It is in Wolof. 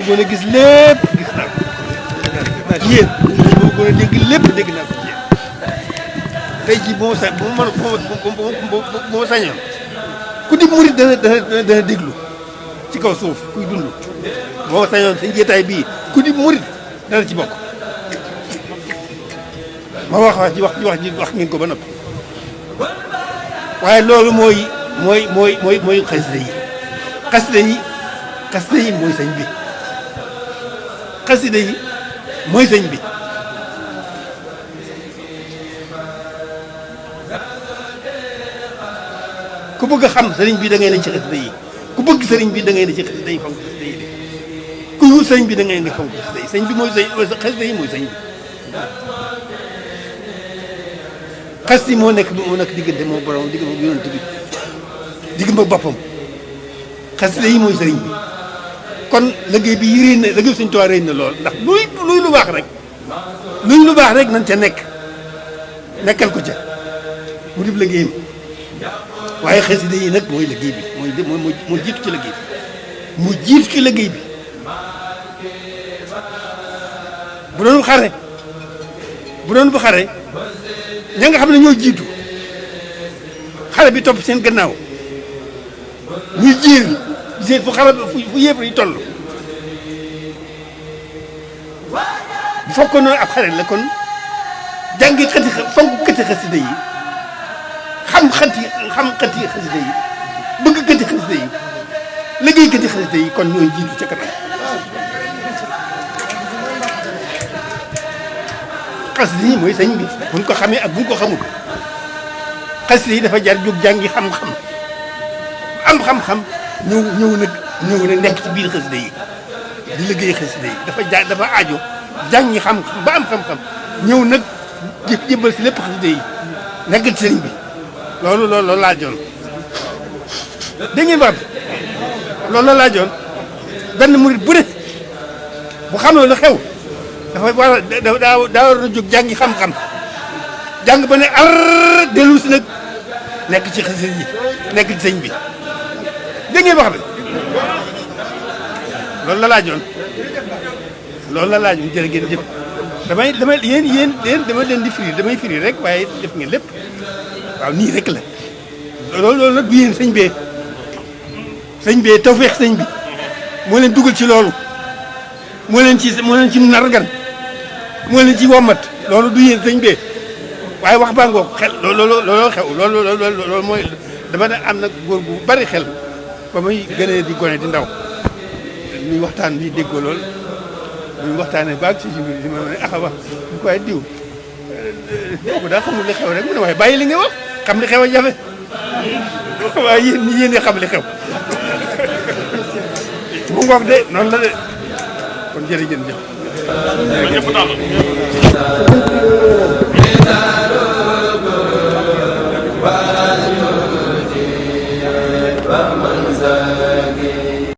bëggoon a gis lépp gis naa ko ci yéen li ma bëggoon a dégg lépp dégg naa ko ci yéen tey jii bu ma sañoon ku di murit dana déglu ci kaw suuf kuy dund boo ma sañoon seen jeetaay bii ku di murit dana ci bokk ma wax ngeen ko ba noppi waaye loolu mooy xasida yi xasida yi mooy sëñ bi xasida yi mooy sëñ bi ku bëgg a xam sëriñ bi da ngay ne ci xasida yi ku bëgg sëriñ bi da ngay ne ci xasida yi fonk xasida yi de ku wut sëriñ bi da ngay ne fonk xasida yi sëñ bi mooy xasida yi mooy sëñ bi xasida yi moo nekk diggante moo borom digg moom yonent bi digg ma boppam xasida yi mooy sëriñ bi kon liggéey bi yi réy na liggéey Sëriñ Tuubaa réy na lool ndax luy lu baax rek nañ ca nekkal ko ca mu dib liggéeyam waaye xasida yi nag mooy liggéey bi moo jiitu ci liggéey bi mu jiitu ci liggéey bi bu doon bu xare ña nga xam ne ñoo jiitu xare bi topp seen gannaaw ñuy jiir gisee fu yëpp yi toll bu fekkoon noonu ab xare la kon jàngi fonk xasida yi xam xati xasida yi bëgg xati xasida yi liggéey xati xasida yi kon ñooy jiitu ca kanam xasida yi mooy sëñ bi buñ ko xamee ak buñ ko xamul xasida yi dafa jar jóg jàngi xam-xam am xam-xam ñëw nag nekk ci biir xasida yi di liggéey xasida yi dafa aajo jàngi xam-xam ba am xam-xam ñëw nag jébbal si lépp xasida yi nekk ci sëriñ bi loolu laajoon dégg ngeen wax loolu la laajoon benn murit bu ne bu xamee lu xew dafa war a daa war a jóg jàngi xam-xam jàng ba ne ar dellu si nag nekk ci xasida yi nekk ci sëñ bi dégg ngeen wax de loolu la laajoon jërë ngeen jëf damay yéen dama leen di firi damay firi rek waaye def ngeen lépp waaw nii rek la loolu nag du yéen sëñ bee tawfeex sëñ bi moo leen dugal ci loolu moo leen ci nargan moo leen ci wommat loolu du yéen sëñ bee waaye wax baa ngoog xel looloo xew loolu mooy dama ne am na góor gu bari xel ba muy gënee di gone di ndaw ñuy waxtaan bi déggoo lool muy waxtaanee baag ci biir di ma ne wax ñu koy diw boobu daa xamul li xew rek mu ne waaye bàyyi li nga wax xam li xew a jafe waaye yéen ñi xam li xew mu ngoog de noonu la de kon jërëjëf.